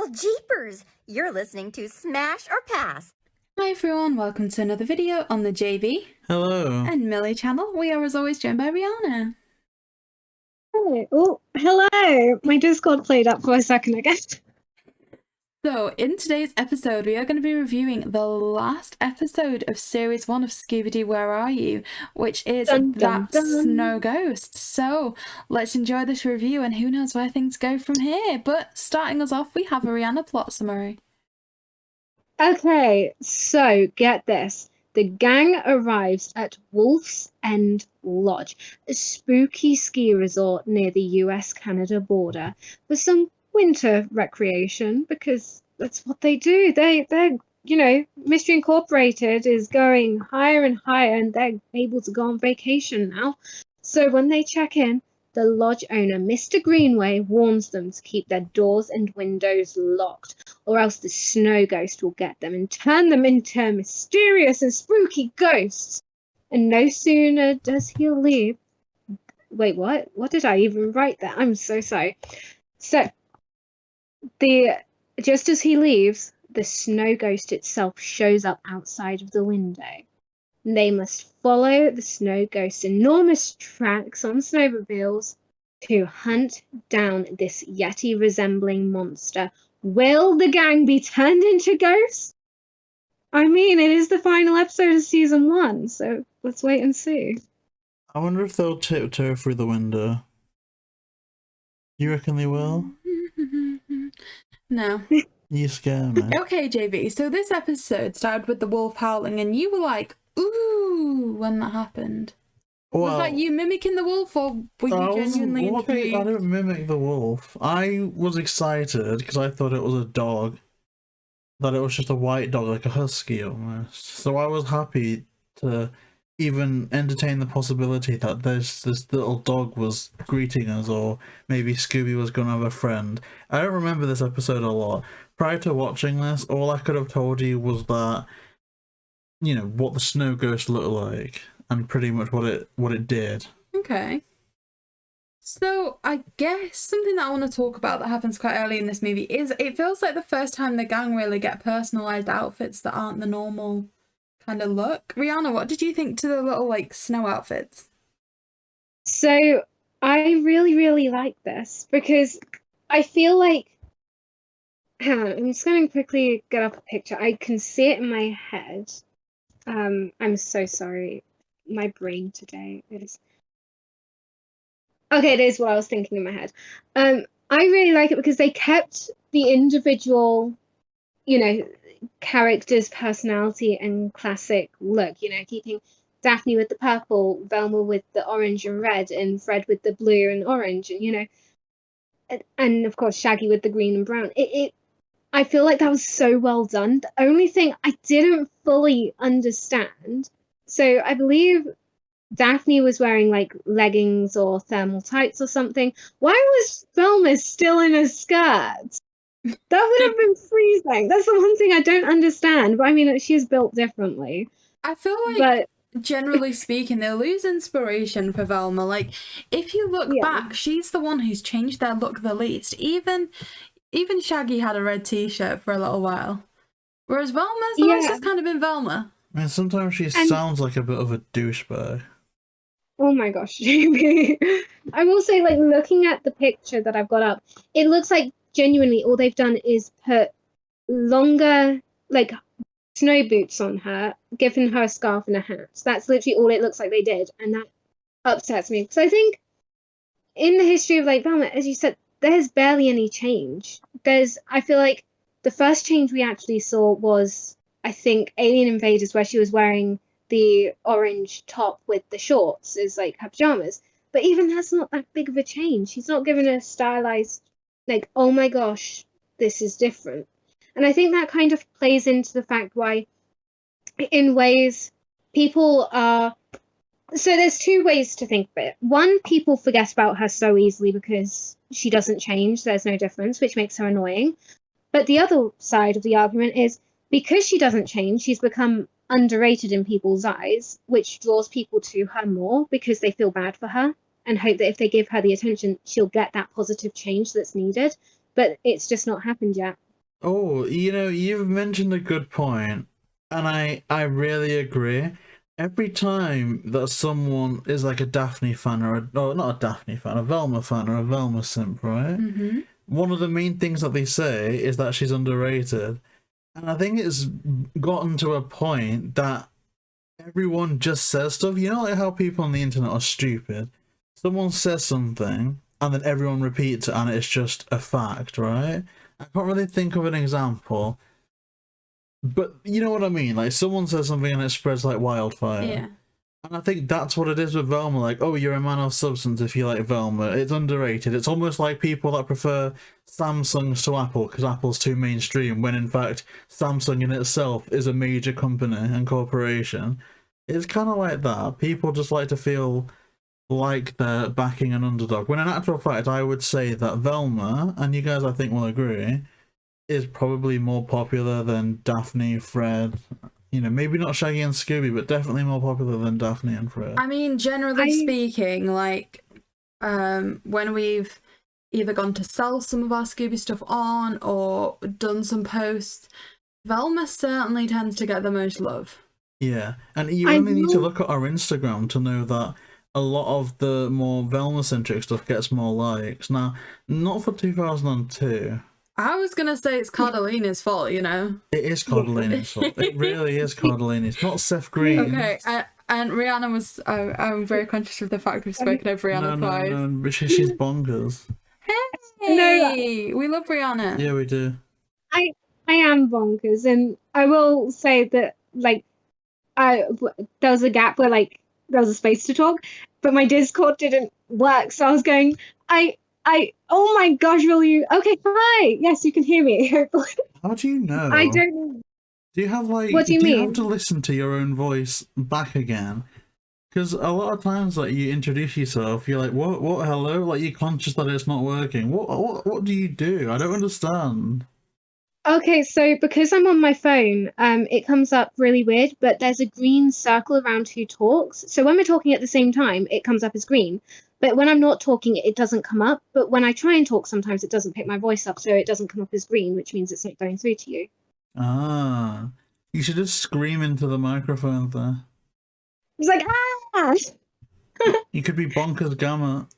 Well, jeepers! You're listening to Smash or Pass. Hi everyone, welcome to another video on the JayBee and Milly channel. We are as always joined by Rhianna. Hey. Oh, hello! My Discord played up for a second, I guess. So, in today's episode, we are going to be reviewing the last episode of Series 1 of Scooby Doo, Where Are You? Which is that snow ghost. So, let's enjoy this review and who knows where things go from here. But starting us off, we have a Rhianna plot summary. Okay, so get this. The gang arrives at Wolf's End Lodge, a spooky ski resort near the US-Canada border, for some winter recreation, because that's what they do. They're Mystery Incorporated is going higher and higher, and they're able to go on vacation now. So when they check in, the lodge owner, Mr. Greenway, warns them to keep their doors and windows locked, or else the snow ghost will get them and turn them into mysterious and spooky ghosts. And no sooner does he leave... Wait, what? What did I even write there? I'm so sorry. So, just as he leaves, the snow ghost itself shows up outside of the window. They must follow the snow ghost's enormous tracks on snowmobiles to hunt down this Yeti-resembling monster. Will the gang be turned into ghosts? I mean, it is the final episode of season 1, so let's wait and see. I wonder if they'll tiptoe through the window. You reckon they will? No. You scare me. Okay, JayBee, so this episode started with the wolf howling and you were like, ooh, when that happened. Well, was that you mimicking the wolf, or were you genuinely intrigued? I didn't mimic the wolf. I was excited because I thought it was a dog. That it was just a white dog, like a husky almost. So I was happy to even entertain the possibility that this little dog was greeting us, or maybe Scooby was going to have a friend. I don't remember this episode a lot. Prior to watching this, all I could have told you was that, you know, what the snow ghost looked like, and pretty much what it did. Okay. So I guess something that I want to talk about that happens quite early in this movie is it feels like the first time the gang really get personalized outfits that aren't the normal kind of look. Rhianna, what did you think to the little like snow outfits? So I really like this because I feel like, hang on, I'm just going to quickly get up a picture. I can see it in my head. I'm so sorry. My brain today is... Okay, it is what I was thinking in my head. I really like it because they kept the individual, character's personality and classic look, keeping Daphne with the purple, Velma with the orange and red, and Fred with the blue and orange, and of course Shaggy with the green and brown. I feel like that was so well done. The only thing I didn't fully understand, so I believe Daphne was wearing like leggings or thermal tights or something. Why was Velma still in a skirt? That would have been freezing. That's the one thing I don't understand. But I mean, she's built differently. I feel like, generally speaking, they lose inspiration for Velma. Like, if you look back, she's the one who's changed their look the least. Even Shaggy had a red t-shirt for a little while. Whereas Velma's always just kind of been Velma. And sometimes she sounds like a bit of a douchebag. Oh my gosh, JayBee. I will say, like, looking at the picture that I've got up, it looks like genuinely all they've done is put longer, like, snow boots on her, given her a scarf and a hat. That's literally all it looks like they did, and that upsets me. Because I think in the history of, like, Velma, as you said, there's barely any change. I feel like the first change we actually saw was, I think, Alien Invaders, where she was wearing the orange top with the shorts as like her pajamas. But even that's not that big of a change. She's not given a stylized, like, oh my gosh, this is different. And I think that kind of plays into the fact why, in ways, people are... So there's two ways to think of it. One, people forget about her so easily because she doesn't change. There's no difference, which makes her annoying. But the other side of the argument is because she doesn't change, she's become underrated in people's eyes, which draws people to her more because they feel bad for her and hope that if they give her the attention, she'll get that positive change that's needed. But it's just not happened yet. Oh, you've mentioned a good point, and I really agree. Every time that someone is like a Daphne fan or not a Daphne fan, a Velma fan or a Velma simp, right? Mm-hmm. One of the main things that they say is that she's underrated. And I think it's gotten to a point that everyone just says stuff. You know, like how people on the internet are stupid. Someone says something, and then everyone repeats it, and it's just a fact, right? I can't really think of an example, but you know what I mean? Like, someone says something and it spreads like wildfire. Yeah. And I think that's what it is with Velma. Like, oh, you're a man of substance if you like Velma. It's underrated. It's almost like people that prefer Samsung to Apple because Apple's too mainstream, when in fact Samsung in itself is a major company and corporation. It's kind of like that. People just like to feel like they're backing an underdog. When in actual fact, I would say that Velma, and you guys I think will agree, is probably more popular than Daphne, Fred. Maybe not Shaggy and Scooby, but definitely more popular than Daphne and Fred. I mean, generally speaking, like, when we've either gone to sell some of our Scooby stuff on or done some posts, Velma certainly tends to get the most love. Yeah, and you only need to look at our Instagram to know that a lot of the more Velma-centric stuff gets more likes. Now, not for 2002. I was going to say it's Cardellini's fault, you know? It is Cardellini's fault. It really is Cardellini's, not Seth Green. Okay, and Rhianna was... I'm very conscious of the fact we've spoken over Rhianna twice. No, but she's bonkers. Hey! We love Rhianna. Yeah, we do. I am bonkers, and I will say that, like, there was a gap where, like, there was a space to talk, but my Discord didn't work, so I was going, oh my gosh, will you? Okay, hi. Yes, you can hear me. How do you know? I don't know. Do you have like? What do you you mean? have to listen to your own voice back again? Because a lot of times, like, you introduce yourself, you're like, what, hello? Like, you're conscious that it's not working. What do you do? I don't understand. Okay, so because I'm on my phone, it comes up really weird, but there's a green circle around who talks. So when we're talking at the same time, it comes up as green. But when I'm not talking, it doesn't come up. But when I try and talk, sometimes it doesn't pick my voice up, so it doesn't come up as green, which means it's not going through to you. Ah, you should just scream into the microphone there. It's like, ah! You could be bonkers gamma.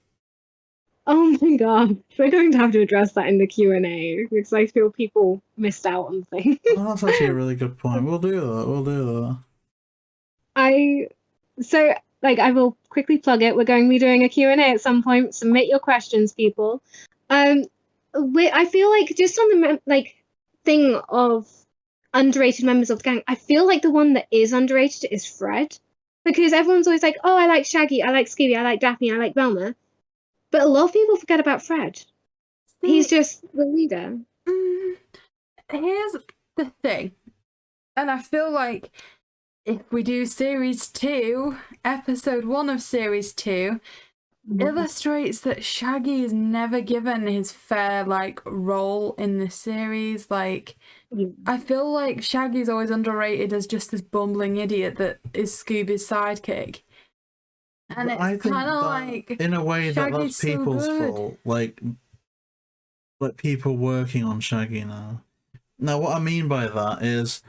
Oh my god, we're going to have to address that in the Q&A because I feel people missed out on things. Oh, that's actually a really good point. We'll do that. So, like, I will quickly plug it. We're going to be doing a Q&A at some point. Submit your questions, people. I feel like just on the thing of underrated members of the gang, I feel like the one that is underrated is Fred, because everyone's always like, oh, I like Shaggy, I like Scooby, I like Daphne, I like Velma, but a lot of people forget about Fred. He's just the leader. Here's the thing, and I feel like if we do Series 2, Episode 1 of Series 2, illustrates that Shaggy is never given his fair, like, role in the series. Like, I feel like Shaggy's always underrated as just this bumbling idiot that is Scooby's sidekick. And it's kind of like, in a way, that's people's fault. Like people working on Shaggy now. Now, what I mean by that is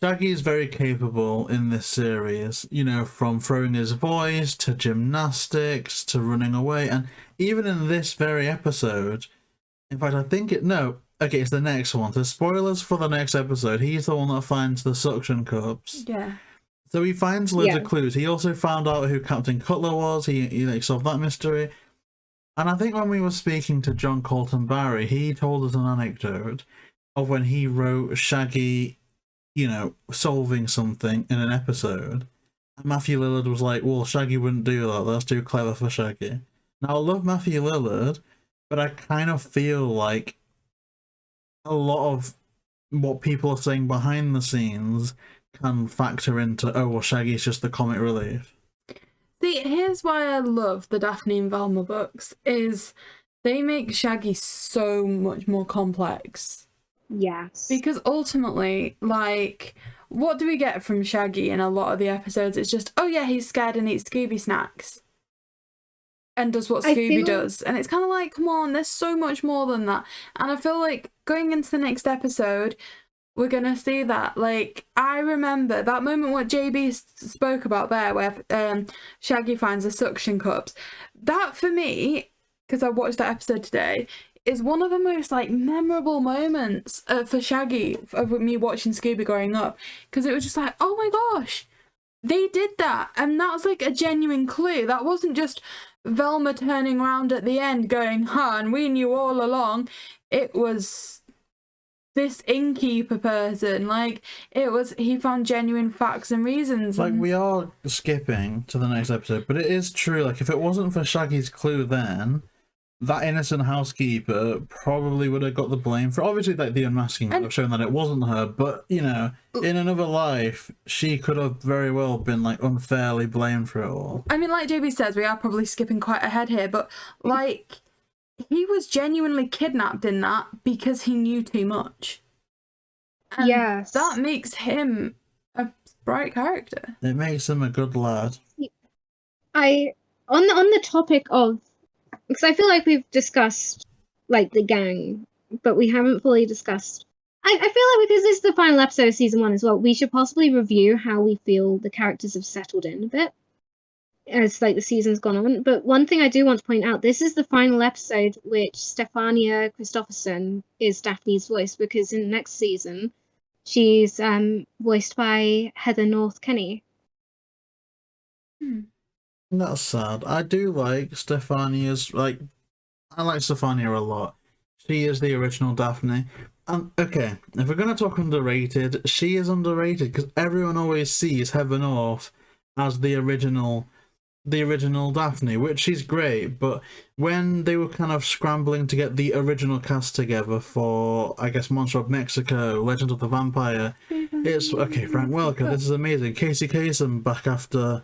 Shaggy is very capable in this series, from throwing his voice to gymnastics to running away. And even in this very episode, in fact, I think it's the next one. So spoilers for the next episode. He's the one that finds the suction cups. Yeah. So he finds loads of clues. He also found out who Captain Cutler was. He solved that mystery. And I think when we were speaking to John Colton Barry, he told us an anecdote of when he wrote Shaggy, solving something in an episode. And Matthew Lillard was like, well, Shaggy wouldn't do that. That's too clever for Shaggy. Now, I love Matthew Lillard, but I kind of feel like a lot of what people are saying behind the scenes can factor into, oh, well, Shaggy's just the comic relief. See, here's why I love the Daphne and Velma books, is they make Shaggy so much more complex. Yes. Because ultimately, like, what do we get from Shaggy in a lot of the episodes? It's just, oh yeah, he's scared and eats Scooby snacks. And does what Scooby does. And it's kind of like, come on, there's so much more than that. And I feel like going into the next episode, we're going to see that. Like, I remember that moment what JayBee spoke about there, where Shaggy finds the suction cups. That, for me, because I watched that episode today, is one of the most, like, memorable moments for Shaggy, of me watching Scooby growing up. Because it was just like, oh my gosh, they did that. And that was, like, a genuine clue. That wasn't just Velma turning around at the end going, and we knew all along. It was this innkeeper person, like, it was, he found genuine facts and reasons. Like, we are skipping to the next episode, but it is true, like, if it wasn't for Shaggy's clue then, that innocent housekeeper probably would have got the blame for, obviously, like, the unmasking would have shown that it wasn't her, but, you know, in another life, she could have very well been, like, unfairly blamed for it all. I mean, like JayBee says, we are probably skipping quite ahead here, but, like, he was genuinely kidnapped in that because he knew too much. And yes. that makes him a bright character. It makes him a good lad. On the topic of, because I feel like we've discussed, like, the gang, but we haven't fully discussed. I feel like because this is the final episode of season 1 as well, we should possibly review how we feel the characters have settled in a bit as, like, the season's gone on. But one thing I do want to point out, this is the final episode which Stefanianna Christopherson is Daphne's voice, because in the next season she's voiced by Heather North Kenny. That's sad. I do like Stefania's, like, I like Stefania a lot. She is the original Daphne. And, okay, if we're going to talk underrated, she is underrated because everyone always sees Heather North as the original Daphne, which she's great, but when they were kind of scrambling to get the original cast together for, I guess, Monster of Mexico, Legend of the Vampire, it's, okay, Frank Welker, this is amazing, Kasem back after,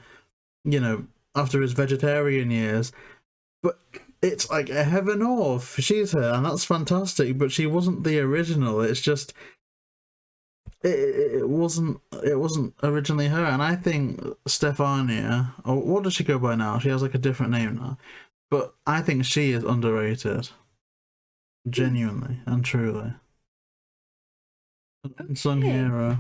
you know, after his vegetarian years, but it's like Heather North, she's her, and that's fantastic, but she wasn't the original, it's just, it wasn't originally her, and I think Stefania, or what does she go by now? She has like a different name now, but I think she is underrated, genuinely and truly. An unsung hero.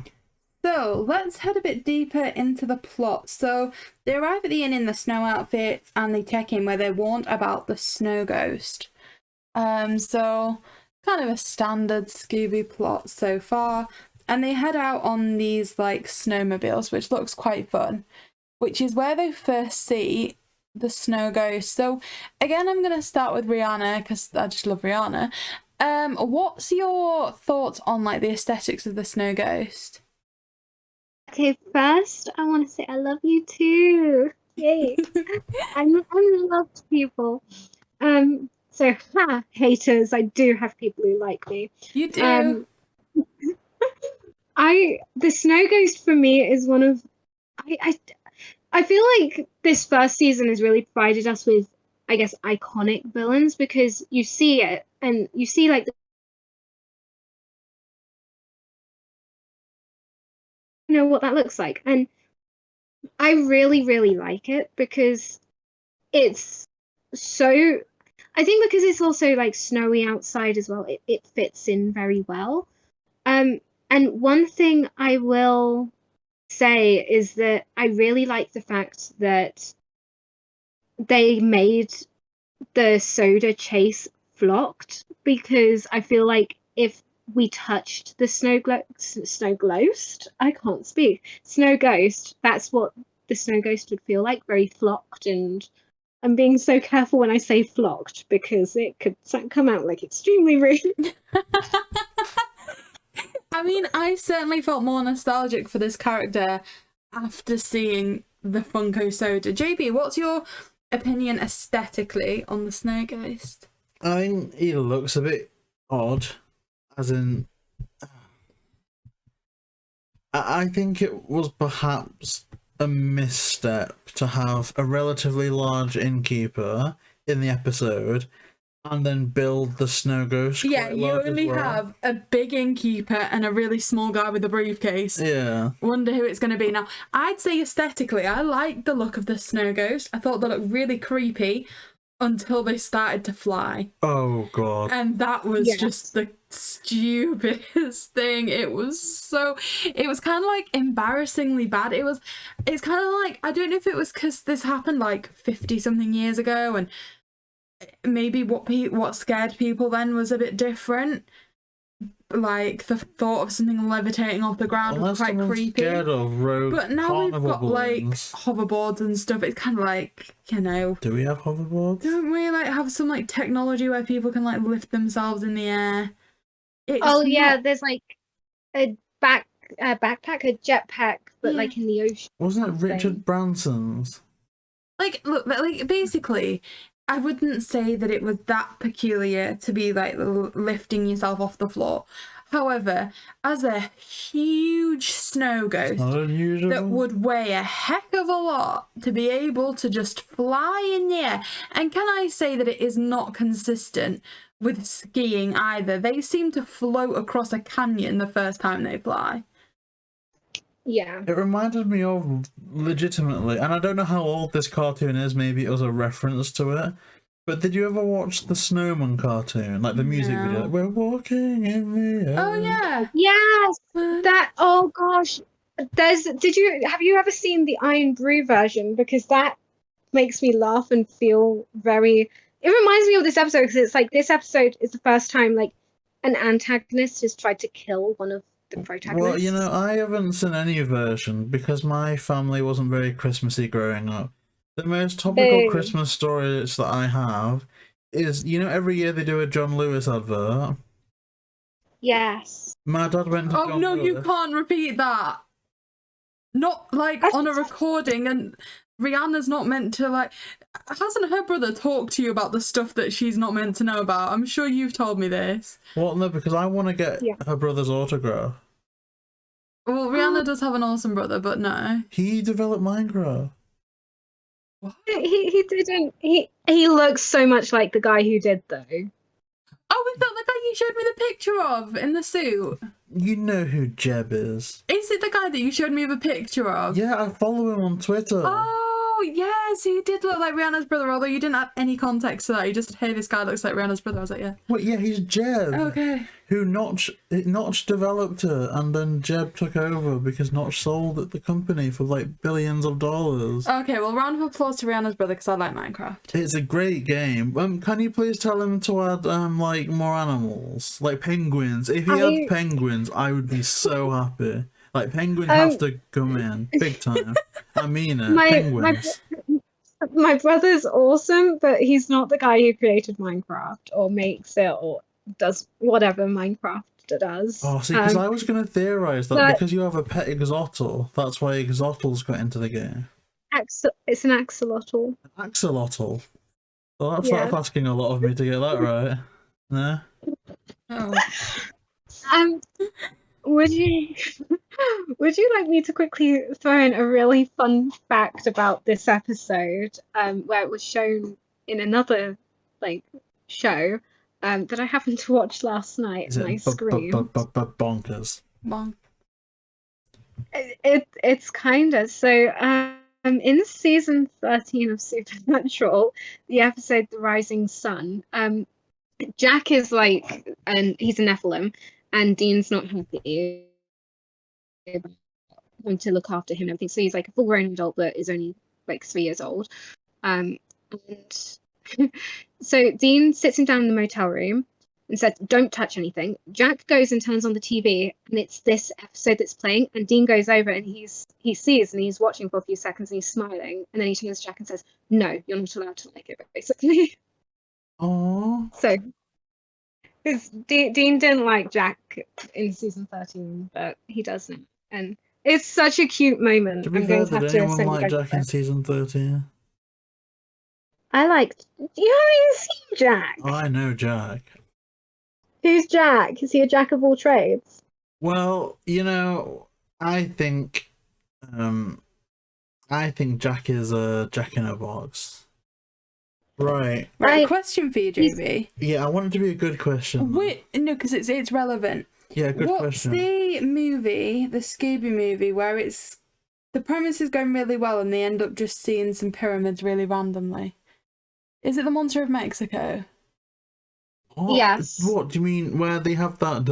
So let's head a bit deeper into the plot. So they arrive at the inn in the snow outfits and they check in where they're warned about the snow ghost. So kind of a standard Scooby plot so far. And they head out on these, like, snowmobiles, which looks quite fun, which is where they first see the snow ghost. So, again, I'm going to start with Rhianna, because I just love Rhianna. What's your thoughts on, like, the aesthetics of the snow ghost? Okay, first, I want to say I love you too. Yay. I'm loved people. So, haters, I do have people who like me. You do. The snow ghost for me is one of I feel like this first season has really provided us with, I guess, iconic villains, because you see it and you see, like, you know what that looks like, and I really, really like it because it's so, I think because it's also, like, snowy outside as well, it fits in very well. And one thing I will say is that I really like the fact that they made the soda chase flocked, because I feel like if we touched the snow ghost, I can't speak, snow ghost, that's what the snow ghost would feel like, very flocked. And I'm being so careful when I say flocked because it could come out like extremely rude. I mean, I certainly felt more nostalgic for this character after seeing the Funko Soda. JayBee, what's your opinion aesthetically on the snow ghost? I think he looks a bit odd, as in, I think it was perhaps a misstep to have a relatively large innkeeper in the episode and then build the snow ghost. Yeah, you only have a big innkeeper and a really small guy with a briefcase. Yeah. Wonder who it's going to be. Now, I'd say aesthetically, I like the look of the snow ghost. I thought they looked really creepy until they started to fly. Oh, God. And that was just the stupidest thing. It was kind of like embarrassingly bad. It's kind of like, I don't know if it was because this happened like 50 something years ago, and maybe what scared people then was a bit different. Like the thought of something levitating off the ground was quite creepy. But now we've got like hoverboards and stuff. It's kind of like, you know. Do we have hoverboards? Don't we like have some like technology where people can like lift themselves in the air? Yeah, there's like a backpack, a jetpack, but like in the ocean. Wasn't it Richard Branson's? Like, look, like basically, I wouldn't say that it was that peculiar to be like lifting yourself off the floor. However, as a huge snow ghost that would weigh a heck of a lot to be able to just fly in the air, and can I say that it is not consistent with skiing either? They seem to float across a canyon the first time they fly. Yeah. It reminded me of, legitimately, and I don't know how old this cartoon is, maybe it was a reference to it, but did you ever watch the Snowman cartoon? Like the music video? We're walking in the air. Oh, yeah. Yes! Oh gosh. Have you ever seen the Iron Brew version? Because that makes me laugh and feel very... It reminds me of this episode, because it's like, this episode is the first time, like, an antagonist has tried to kill one of the protagonists. Well, you know, I haven't seen any version because my family wasn't very Christmassy growing up. The most topical Christmas stories that I have is, you know, every year they do a John Lewis advert. Yes. My dad went to John no, Lewis. you can't repeat that. Not, like, on a recording, and Rhianna's not meant to, like... Hasn't her brother talked to you about the stuff that she's not meant to know about? I'm sure you've told me this. Well, no, because I want to get her brother's autograph. Well, Rhianna does have an awesome brother, but no. He developed Minecraft. What? He didn't. He looks so much like the guy who did, though. Oh, is that the guy you showed me the picture of in the suit? You know who Jeb is. Is it the guy that you showed me the picture of? Yeah, I follow him on Twitter. Oh, yes, he did look like Rhianna's brother, although you didn't have any context to that. You just said, hey, this guy looks like Rhianna's brother. I was like, yeah. Wait, yeah, he's Jeb. Okay. Who Notch developed her, and then Jeb took over because Notch sold the company for like billions of dollars. Okay, well, round of applause to Rhianna's brother, because I like Minecraft. It's a great game. Can you please tell him to add like more animals, like penguins? If he had penguins, I would be so happy. Like penguins have to come in big time. I mean it. Penguins. My brother's awesome, but he's not the guy who created Minecraft or makes it or does whatever Minecraft does. Oh, see, because I was going to theorize that because you have a pet Exotl, that's why Exotl's got into the game. It's an axolotl. Axolotl? Well, that's asking a lot of me to get that right. No? Oh. Would you like me to quickly throw in a really fun fact about this episode, where it was shown in another like show that I happened to watch last night on my screen? Bonkers. Bonk. It's kind of so. In season 13 of Supernatural, the episode "The Rising Sun," Jack is like, and he's a Nephilim, and Dean's not happy him to look after him and everything. So he's like a full-grown adult that is only like 3 years old. And so Dean sits him down in the motel room and said, "Don't touch anything." Jack goes and turns on the TV, and it's this episode that's playing. And Dean goes over and he sees and he's watching for a few seconds and he's smiling. And then he turns to Jack and says, "No, you're not allowed to like it," basically. Oh. So Dean didn't like Jack in season 13, but he does now. And it's such a cute moment. To be fair, did anyone like Jack in season 13? I liked... You haven't even seen Jack. Oh, I know Jack. Who's Jack? Is he a jack of all trades? Well, you know, I think Jack is a Jack in a box. Right. Right, question for you, JayBee. Yeah, I want it to be a good question. Wait, no, because it's relevant. Yeah, good question. What's the movie, the Scooby movie, where it's the premise is going really well and they end up just seeing some pyramids really randomly? Is it The Monster of Mexico? What? Yes. What do you mean? Where they have that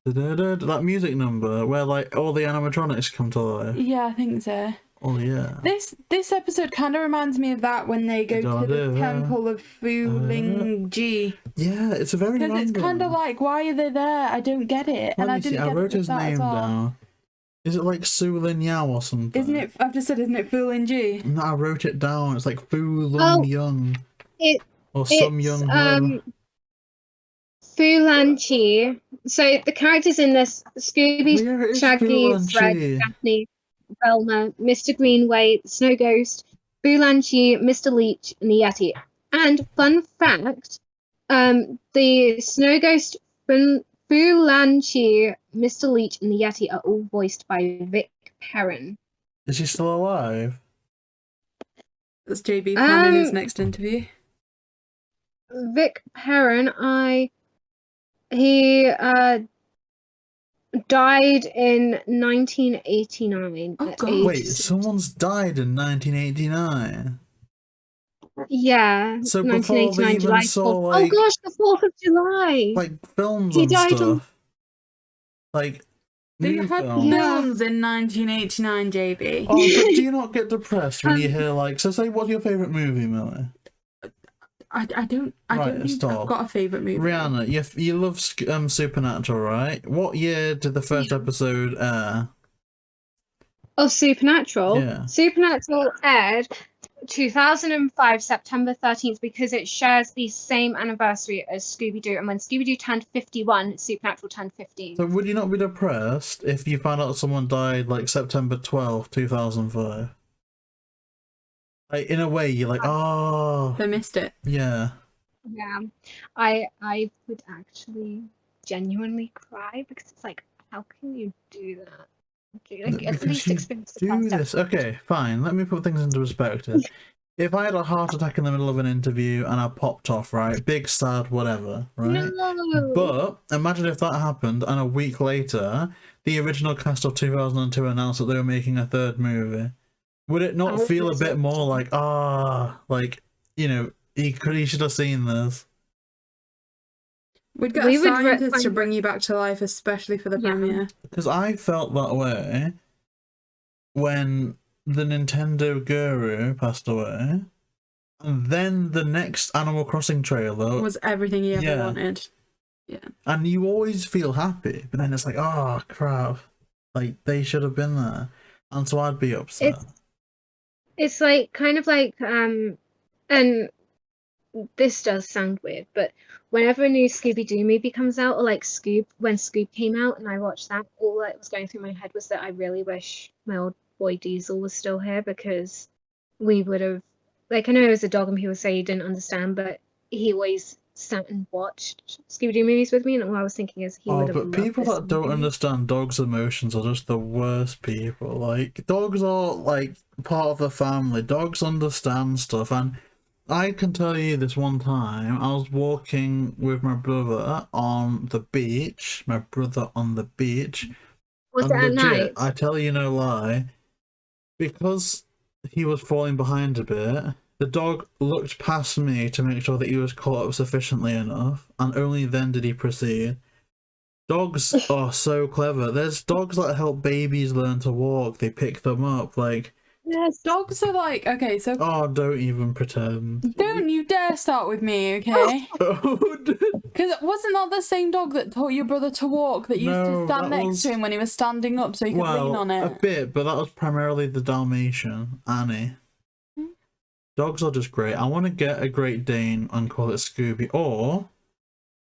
that music number where like all the animatronics come to life? Yeah, I think so. Oh yeah. This episode kind of reminds me of that when they go to the temple of Fulingji. Yeah, it's a very because it's kind of like, why are they there? I don't get it. Let and I me see. didn't I get wrote it his name down. Is it like Sulin Yao or something? Isn't it? I've just said, isn't it Fulingji? No, I wrote it down. It's like Fu Lung Young. Or some young whoever. Fu Lanchi. So the characters in this: Scooby, Shaggy, Fred, Daphne, Velma, Mr. Greenway, the Snow Ghost, Fu Lanchi, Mr. Leech, and the Yeti. And fun fact, the Snow Ghost, Fu Lanchi, Mr. Leech, and the Yeti are all voiced by Vic Perrin. Is he still alive? That's JayBee planning his next interview. Vic Perrin, he died in 1989. Oh, at God. age Wait, someone's died in 1989? Yeah, So 1989 before they July even saw 4th. like... Oh gosh, the 4th of July! Like films He and died stuff. on... Like... They new had films. films in 1989, JayBee. Oh, but do you not get depressed when you hear like... So say, what's your favourite movie, Milly? I don't think I've got a favourite movie. Rhianna, you love Supernatural, right? What year did the first episode air? Of Supernatural? Yeah. Supernatural aired 2005, September 13th, because it shares the same anniversary as Scooby Doo. And when Scooby Doo turned 51, Supernatural turned 15. So would you not be depressed if you found out someone died like September 12th, 2005? Like, in a way, you're like, oh... They missed it. Yeah. Yeah. I would actually genuinely cry because it's like, how can you do that? Like, at least experience the do this. Okay, fine. Let me put things into perspective. If I had a heart attack in the middle of an interview and I popped off, right? Big, sad, whatever, right? No. But imagine if that happened and a week later, the original cast of 2002 announced that they were making a third movie. Would it not feel a bit more like, like, you know, he should have seen this? We'd get a scientist to bring you back to life, especially for the premiere. Because I felt that way when the Nintendo guru passed away, and then the next Animal Crossing trailer was everything you ever wanted. Yeah. And you always feel happy, but then it's like, oh crap, like they should have been there, and so I'd be upset. It's like kind of like and this does sound weird, but whenever a new Scooby Doo movie comes out, or like Scoob, when Scoob came out and I watched that, all that was going through my head was that I really wish my old boy Diesel was still here, because we would have, like, I know it was a dog and people say he didn't understand, but he always sat and watched Scooby Doo movies with me, and all I was thinking is he would have loved people this that don't movie. understand dogs' emotions are just the worst people. Like, dogs are like part of the family. Dogs understand stuff, and I can tell you this one time, I was walking with my brother on the beach. Was it at night? I tell you no lie, because he was falling behind a bit, the dog looked past me to make sure that he was caught up sufficiently enough, and only then did he proceed. Dogs are so clever. There's dogs that help babies learn to walk. They pick them up, like... Yes. Dogs are like, okay, so... Oh, don't even pretend. Don't you dare start with me, okay? Because wasn't that the same dog that taught your brother to walk, that used to stand next to him when he was standing up so he could lean on it? A bit, but that was primarily the Dalmatian, Annie. Dogs are just great. I want to get a Great Dane and call it Scooby, or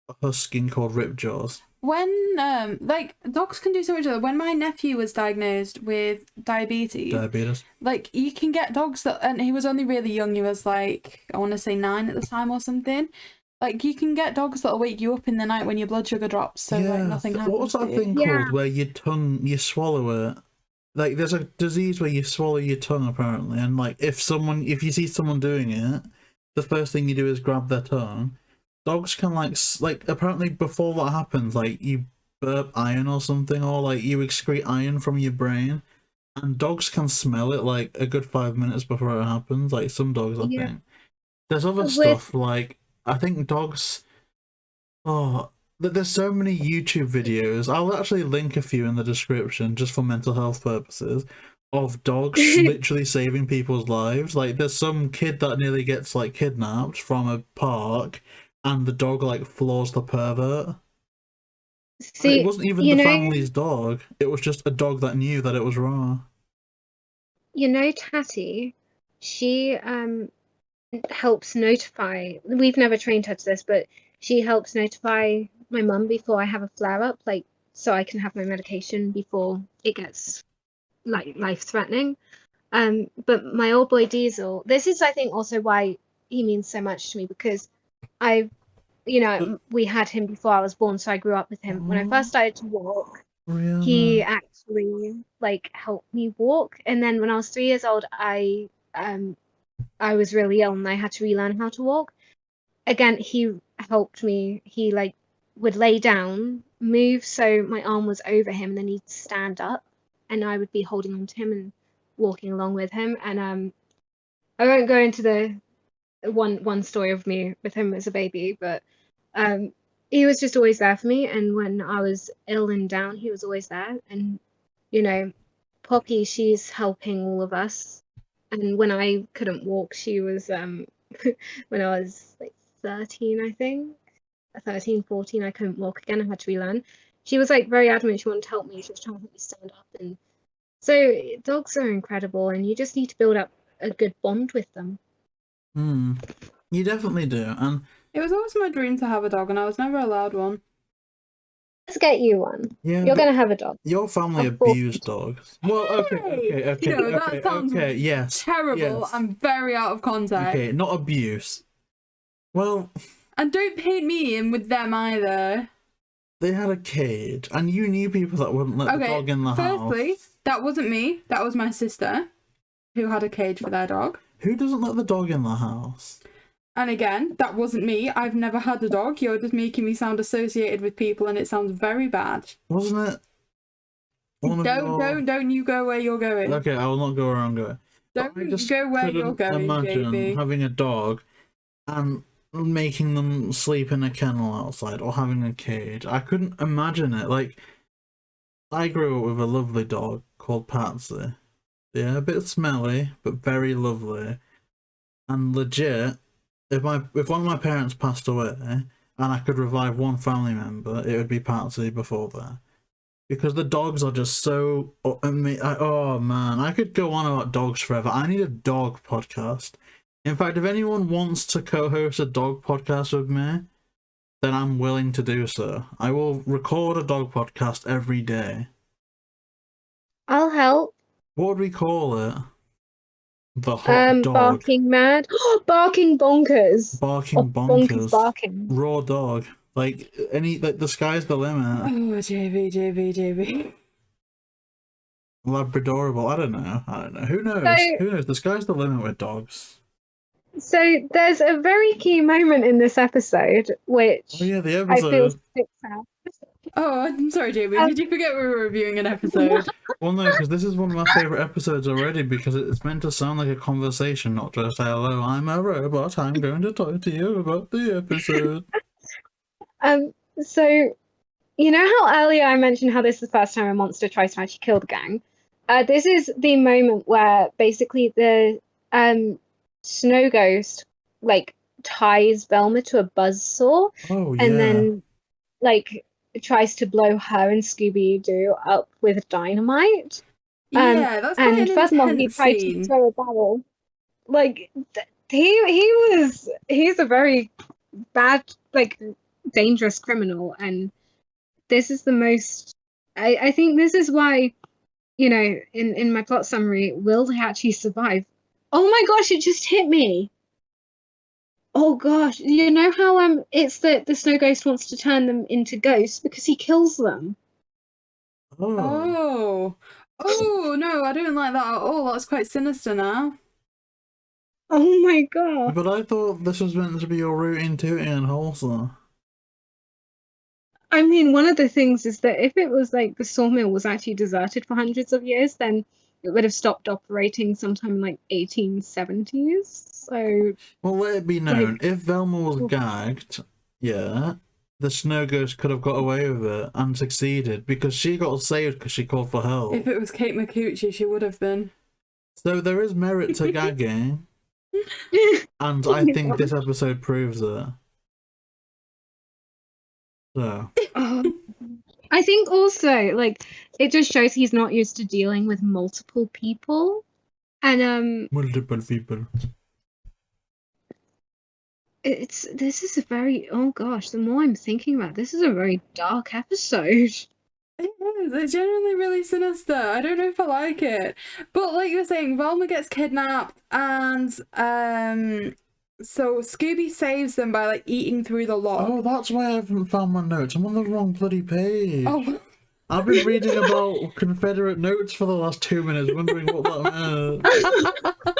a Husky called Ripjaws. When, like, dogs can do so much other. When my nephew was diagnosed with diabetes, like, you can get dogs that, and he was only really young, he was like, I want to say 9 at the time or something. Like, you can get dogs that'll wake you up in the night when your blood sugar drops, so like nothing happens. What was that thing called where you swallow it? Like, there's a disease where you swallow your tongue apparently, and like if you see someone doing it, the first thing you do is grab their tongue. Dogs can like apparently before that happens, like you burp iron or something, or like you excrete iron from your brain, and dogs can smell it like a good 5 minutes before it happens. Like some dogs, I think. There's other stuff like I think dogs Oh, there's so many YouTube videos. I'll actually link a few in the description just for mental health purposes of dogs literally saving people's lives. Like, there's some kid that nearly gets like kidnapped from a park, and the dog like floors the pervert. See, it wasn't even the family's dog. It was just a dog that knew that it was wrong. Tatty, she helps notify. We've never trained her to this, but she helps notify my mum before I have a flare up, like so I can have my medication before it gets like life threatening. But my old boy Diesel, this is I think also why he means so much to me, because we had him before I was born, so I grew up with him. When I first started to walk, Rhianna. he actually like helped me walk, and then when I was 3 years old, I was really ill and I had to relearn how to walk. Again, he helped me. He like would lay down, move so my arm was over him, and then he'd stand up, and I would be holding on to him and walking along with him. And I won't go into the one story of me with him as a baby, but he was just always there for me. And when I was ill and down, he was always there. And Poppy, she's helping all of us. And when I couldn't walk, she was when I was like 13, I think 13, 14, I couldn't walk again. I had to relearn. She was like very adamant. She wanted to help me. She was trying to help me stand up. And so dogs are incredible, and you just need to build up a good bond with them. You definitely do. And it was always my dream to have a dog, and I was never allowed one. Let's get you one. Yeah, you're gonna have a dog. Your family abused dogs. Well, okay. That sounds yes, terrible. Yes. I'm very out of context. Okay, not abuse. Well, and don't paint me in with them either. They had a cage, and you knew people that wouldn't let the dog in the house. Firstly, that wasn't me. That was my sister, who had a cage for their dog. Who doesn't let the dog in the house? And again, that wasn't me. I've never had a dog. You're just making me sound associated with people, and it sounds very bad. Wasn't it? Don't you go where you're going. Okay, I will not go where I'm going. Don't go where you're going, imagine JayBee. having a dog and making them sleep in a kennel outside, or having a cage. I couldn't imagine it. Like, I grew up with a lovely dog called Patsy. Yeah, a bit smelly, but very lovely. And legit, if one of my parents passed away and I could revive one family member, it would be Patsy before that. Because the dogs are just so... oh man, I could go on about dogs forever. I need a dog podcast. In fact, if anyone wants to co-host a dog podcast with me, then I'm willing to do so. I will record a dog podcast every day. I'll help. What would we call it? The hot dog. Barking mad. Barking bonkers. Barking bonkers. Barking. Raw dog. Like, the sky's the limit. Oh, JayBee. Labradorable. I don't know. Who knows? Who knows? The sky's the limit with dogs. So there's a very key moment in this episode, which the episode. I feel sticks out. Oh, I'm sorry, JayBee. Did you forget we were reviewing an episode? Well, no, because this is one of my favourite episodes already, because it's meant to sound like a conversation, not just, hello, I'm a robot, I'm going to talk to you about the episode. So, you know how earlier I mentioned how this is the first time a monster tries to actually kill the gang? This is the moment where basically the snow ghost, like, ties Velma to a buzzsaw. Oh, yeah. And then, like, tries to blow her and Scooby Doo up with dynamite. Yeah, that's quite and an furthermore, he intense tried scene. to throw a barrel. Like, he's a very bad, like, dangerous criminal, and this is the most. I think this is why, in my plot summary, will they actually survive? Oh my gosh! It just hit me. Oh gosh, you know how it's that the snow ghost wants to turn them into ghosts because he kills them. Oh no, I don't like that at all. That's quite sinister now. Oh my god. But I thought this was meant to be your rooting, tooting and wholesome. I mean, one of the things is that if it was like the sawmill was actually deserted for hundreds of years, then it would have stopped operating sometime in like 1870s. So, well, let it be known, if Velma was gagged, yeah, the snow ghost could have got away with it and succeeded because she got saved because she called for help. If it was Kate McCucci, she would have been. So there is merit to gagging, and I think this episode proves it. So. I think also, like, it just shows he's not used to dealing with multiple people. And Multiple people. This is a very, oh gosh, the more I'm thinking about it, this is a very dark episode. It is. It's genuinely really sinister. I don't know if I like it. But like you're saying, Velma gets kidnapped and so Scooby saves them by like eating through the log. Oh, that's why I haven't found my notes. I'm on the wrong bloody page. Oh. I've been reading about Confederate notes for the last 2 minutes, wondering what that meant.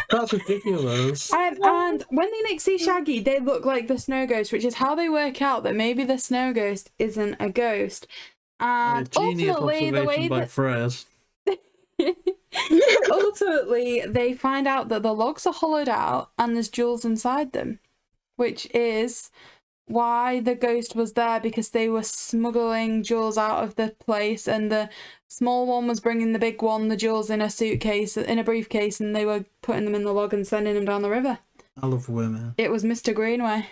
That's ridiculous. And when they next see Shaggy, they look like the snow ghost, which is how they work out that maybe the snow ghost isn't a ghost. And ultimately, the way by that Fred. ultimately they find out that the logs are hollowed out and there's jewels inside them, which is why the ghost was there, because they were smuggling jewels out of the place, and the small one was bringing the big one, the jewels, in a suitcase, in a briefcase, and they were putting them in the log and sending them down the river. I love women. It was Mr. Greenway.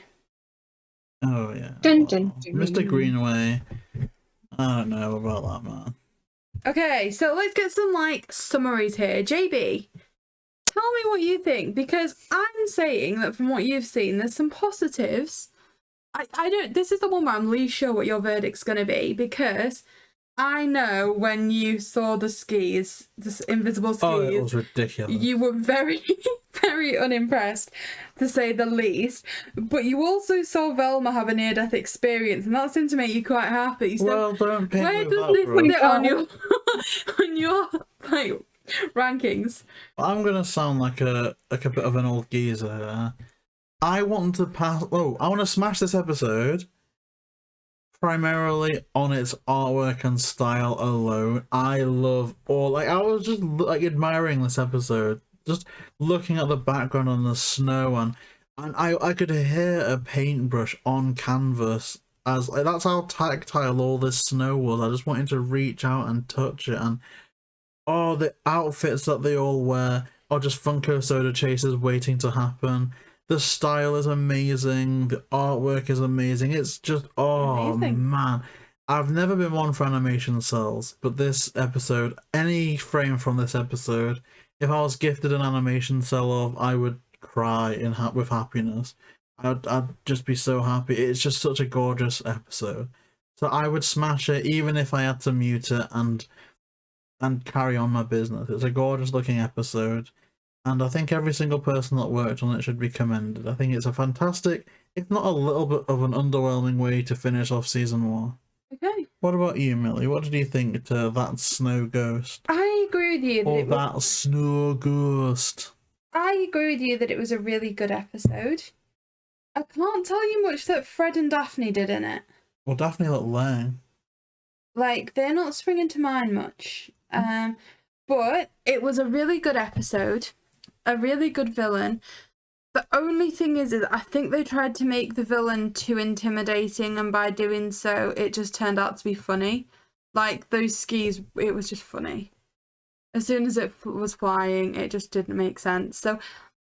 Oh yeah. Dun, dun, dun. Mr. Greenway. I don't know about that, man. Okay, so let's get some like summaries here. JayBee, tell me what you think, because I'm saying that from what you've seen, there's some positives. I don't. This is the one where I'm least sure what your verdict's going to be, because I know when you saw the skis, the invisible skis. Oh, it was ridiculous. You were very, very unimpressed, to say the least. But you also saw Velma have a near-death experience, and that seemed to make you quite happy. So well, don't pick where me does with this that, sit on your on your like rankings? I'm gonna sound like a bit of an old geezer here. I want to pass. Oh, I want to smash this episode primarily on its artwork and style alone. I love all. Like, I was just like admiring this episode, just looking at the background on the snow, and I could hear a paintbrush on canvas. As like, that's how tactile all this snow was. I just wanted to reach out and touch it, and oh, the outfits that they all wear are just Funko Soda chases waiting to happen. The style is amazing. The artwork is amazing. It's just, oh amazing. Man. I've never been one for animation cells, but this episode, any frame from this episode, if I was gifted an animation cell of, I would cry with happiness. I'd just be so happy. It's just such a gorgeous episode. So I would smash it even if I had to mute it and carry on my business. It's a gorgeous looking episode. And I think every single person that worked on it should be commended. I think it's a fantastic, if not a little bit of an underwhelming way to finish off season 1. Okay. What about you, Millie? What did you think to that snow ghost? I agree with you. That snow ghost. I agree with you that it was a really good episode. I can't tell you much that Fred and Daphne did in it. Well, Daphne looked lame. Like, they're not springing to mind much. But it was a really good episode. A really good villain. The only thing is I think they tried to make the villain too intimidating, and by doing so, it just turned out to be funny. Like, those skis, it was just funny. As soon as it was flying, it just didn't make sense. So,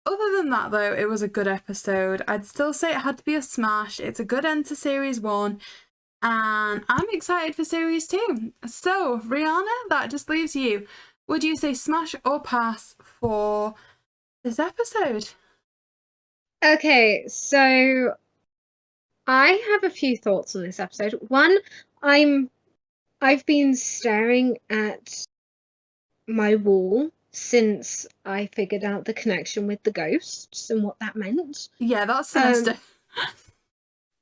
other than that, though, it was a good episode. I'd still say it had to be a smash. It's a good end to Series 1. And I'm excited for Series 2. So, Rhianna, that just leaves you. Would you say smash or pass for this episode? Okay, so I have a few thoughts on this episode. One, I've been staring at my wall since I figured out the connection with the ghosts and what that meant. Yeah, that's sinister.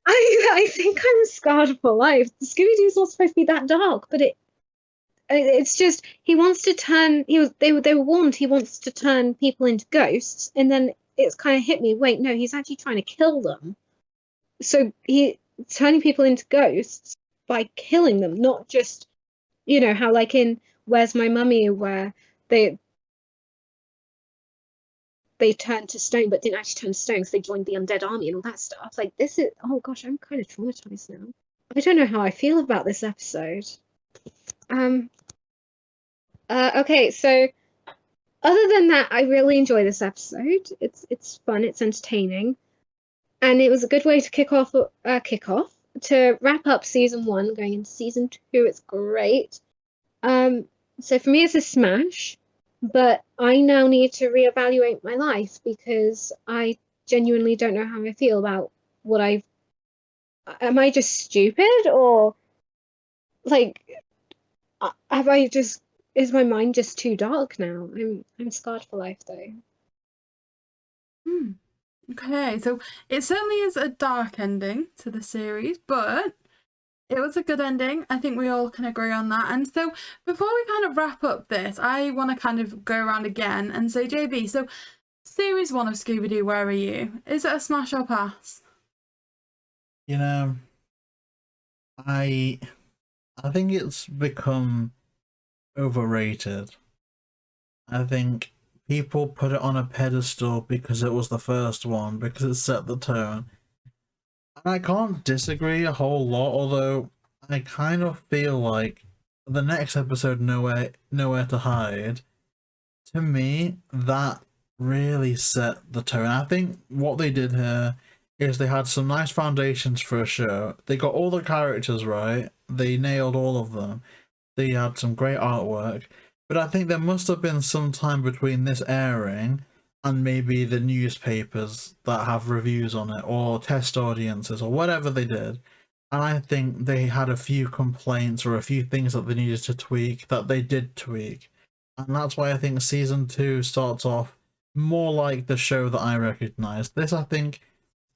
I think I'm scarred for life. Scooby-Doo's not supposed to be that dark, but it's just he wants to turn. They were warned he wants to turn people into ghosts, and then it's kind of hit me. Wait, no, he's actually trying to kill them. So he turning people into ghosts by killing them, not just how like in Where's My Mummy, where they they turned to stone, but didn't actually turn to stone because they joined the undead army and all that stuff. Like, this is, oh gosh, I'm kind of traumatized now. I don't know how I feel about this episode. Okay, so other than that, I really enjoy this episode. It's fun, it's entertaining, and it was a good way to kick off to wrap up season 1, going into season 2. It's great. So for me, it's a smash, but I now need to reevaluate my life because I genuinely don't know how I feel about what I've. Am I just stupid, or like, have I just? Is my mind just too dark now? I'm scarred for life, though. Okay, so it certainly is a dark ending to the series, but it was a good ending. I think we all can agree on that. And so before we kind of wrap up this, I want to kind of go around again and say, JayBee, so series 1 of Scooby Doo, where are you? Is it a smash or pass? You know, I think it's become overrated. I think people put it on a pedestal because it was the first one, because it set the tone. And I can't disagree a whole lot, although I kind of feel like the next episode, Nowhere to Hide, to me, that really set the tone. I think what they did here is they had some nice foundations for a show. They got all the characters right. They nailed all of them. They had some great artwork. But I think there must have been some time between this airing and maybe the newspapers that have reviews on it, or test audiences, or whatever they did. And I think they had a few complaints or a few things that they needed to tweak that they did tweak. And that's why I think season 2 starts off more like the show that I recognized. This, I think,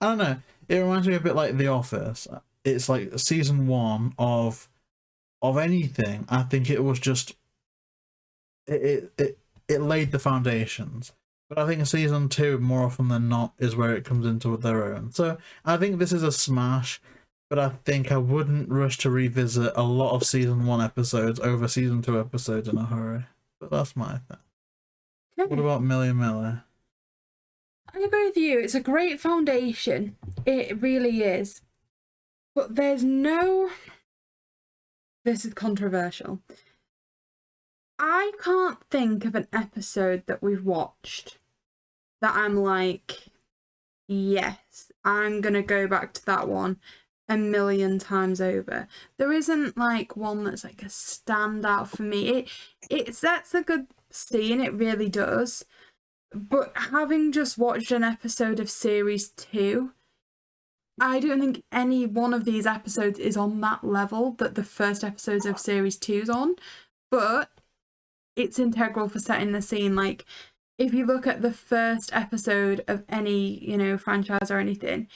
I don't know, it reminds me a bit like The Office. It's like season 1 of anything. I think it was just it laid the foundations. But I think season 2, more often than not, is where it comes into their own. So I think this is a smash, but I think I wouldn't rush to revisit a lot of season 1 episodes over season 2 episodes in a hurry. But that's my thing. Okay. What about Milly? I agree with you. It's a great foundation. It really is. But there's no... This is controversial. I can't think of an episode that we've watched that I'm like, yes, I'm going to go back to that one a million times over. There isn't like one that's like a standout for me. It sets a good scene, it really does. But having just watched an episode of series 2, I don't think any one of these episodes is on that level that the first episodes of series 2 is on. But it's integral for setting the scene. Like, if you look at the first episode of any, franchise or anything,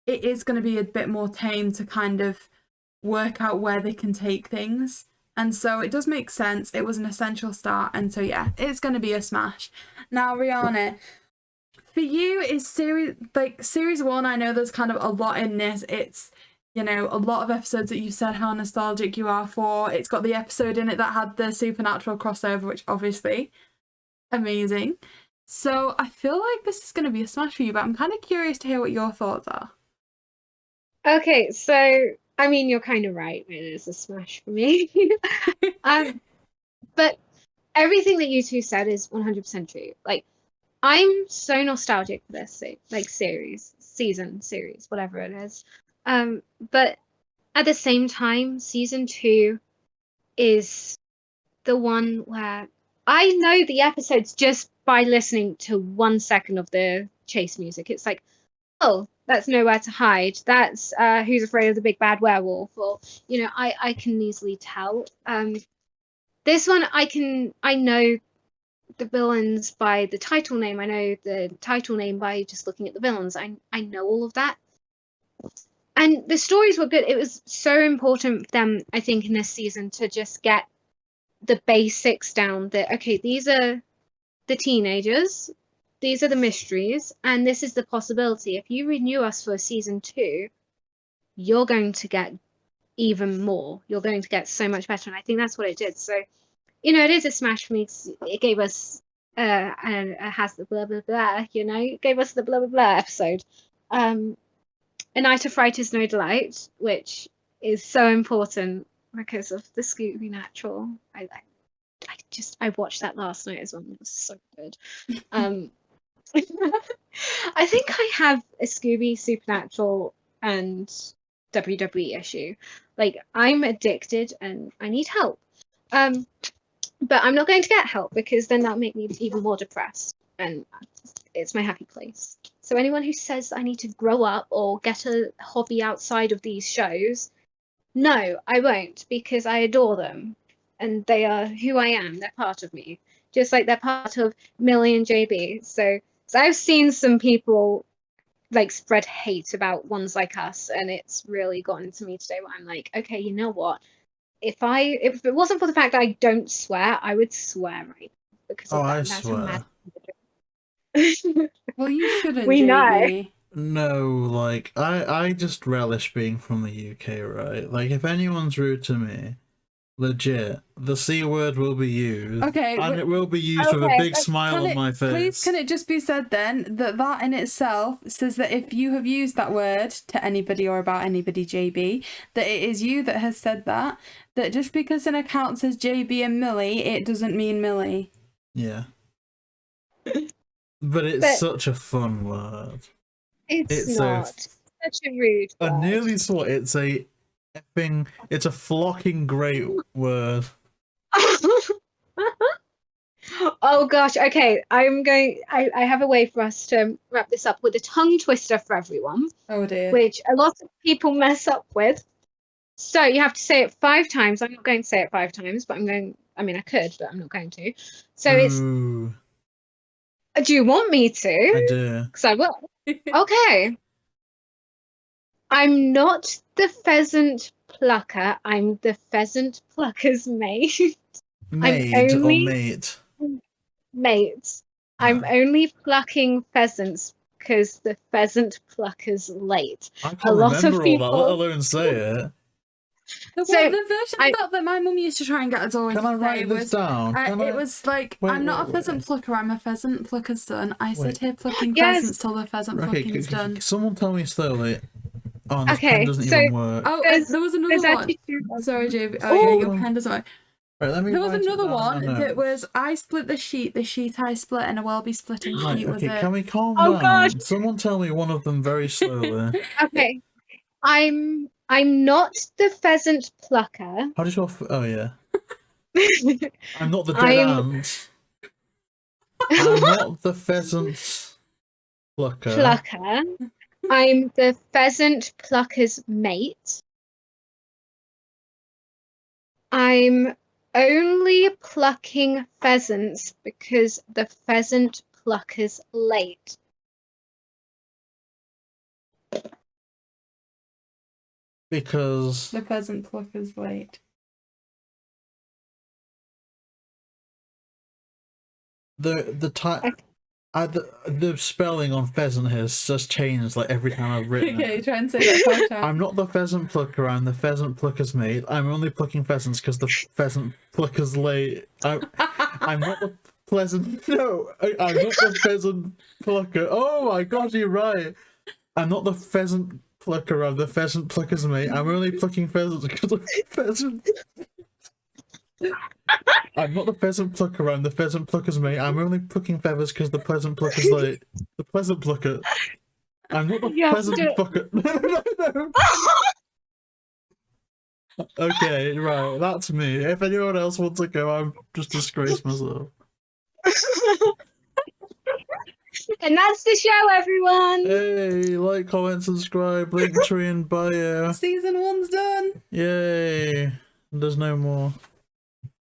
it is going to be a bit more tame to kind of work out where they can take things. And so it does make sense. It was an essential start. And so, yeah, it's going to be a smash. Now, Rhianna, for you, is series 1, I know there's kind of a lot in this. It's, a lot of episodes that you said how nostalgic you are for. It's got the episode in it that had the supernatural crossover, which obviously, amazing. So I feel like this is going to be a smash for you, but I'm kind of curious to hear what your thoughts are. Okay, so, I mean, you're kind of right. It is a smash for me. But everything that you two said is 100% true. Like, I'm so nostalgic for this, like, series, whatever it is. But at the same time, season 2 is the one where I know the episodes just by listening to 1 second of the chase music. It's like, oh, that's Nowhere to Hide. That's Who's Afraid of the Big Bad Werewolf? Or, I can easily tell. This one, I know the villains by the title name. I know the title name by just looking at the villains. I know all of that. And the stories were good. It was so important for them, I think, in this season to just get the basics down. That, okay, these are the teenagers, these are the mysteries, and this is the possibility. If you renew us for season 2, you're going to get even more. You're going to get so much better. And I think that's what it did. So, it is a smash for me. It gave us and has the blah blah blah, you know, gave us the blah blah blah episode. A Night of Fright is No Delight, which is so important because of the Scooby Natural. I watched that last night as well. It was so good. I think I have a Scooby Supernatural and WWE issue. Like, I'm addicted and I need help. But I'm not going to get help because then that'll make me even more depressed, and it's my happy place. So anyone who says I need to grow up or get a hobby outside of these shows, no, I won't, because I adore them and they are who I am. They're part of me, just like they're part of Milly and JayBee. So I've seen some people like spread hate about Ones Like Us, and it's really gotten to me today where I'm like, okay, you know what? If it wasn't for the fact that I don't swear, I would swear right now because of that. I That's swear. Well, you shouldn't, We know. JayBee. No, like, I just relish being from the UK, right? Like, if anyone's rude to me, legit, the C word will be used. Okay, and but- it will be used with a big smile on my face. Please, can it just be said then that in itself says that if you have used that word to anybody or about anybody, JayBee, that it is you that has said that just because an account says JayBee and Milly, it doesn't mean Milly. Yeah. But it's such a fun word. It's not such a rude word. I nearly swore it's a flocking great word. Oh gosh, okay. I have a way for us to wrap this up with a tongue twister for everyone. Oh dear. Which a lot of people mess up with. So you have to say it 5 times. I'm not going to say it 5 times, but I could, but I'm not going to. So Ooh. It's, do you want me to? I do. Because I will. Okay. I'm not the pheasant plucker. I'm the pheasant plucker's mate. Maid or mate? Mate. I'm only plucking pheasants because the pheasant plucker's late. I can't remember all that, let alone say it. The version that my mum used to try and get us always Can I write this down? It was like, I'm not a pheasant plucker, I'm a pheasant plucker's son. I sit here plucking pheasants till the pheasant plucking's done. Someone tell me slowly. Oh, this Okay, pen doesn't even work. Oh, there was another one. Sorry, JayBee. Oh, yeah, your pen doesn't work. Right, let me there was write it another down one on my that was, I split the sheet I split, and I will be splitting sheet with it. Can we calm down? Gosh. Someone tell me one of them very slowly. Okay. I'm not the pheasant plucker. How do you spell? Oh yeah. I'm not the dead ant. I'm not the pheasant plucker. I'm the pheasant plucker's mate. I'm only plucking pheasants because the pheasant plucker's late. Because the pheasant plucker's late. The spelling on pheasant has just changed like every time I've written Okay, it. try and say that 5 times. I'm not the pheasant plucker, I'm the pheasant plucker's mate. I'm only plucking pheasants because the pheasant plucker's late. I'm not the pleasant. No, I'm not the pheasant plucker. Oh my god, you're right. I'm not the pheasant plucker, I'm the pheasant plucker's mate. I'm only plucking pheasants because the pheasant. I'm not the pheasant plucker, I'm the pheasant plucker's mate. I'm only plucking feathers because the pleasant plucker's late. The pleasant plucker. I'm not the pleasant plucker. No. Okay, right, that's me. If anyone else wants to go, I'm just disgraced myself. And that's the show, everyone! Hey, like, comment, subscribe, link tree in bio. Season 1's done! Yay! There's no more.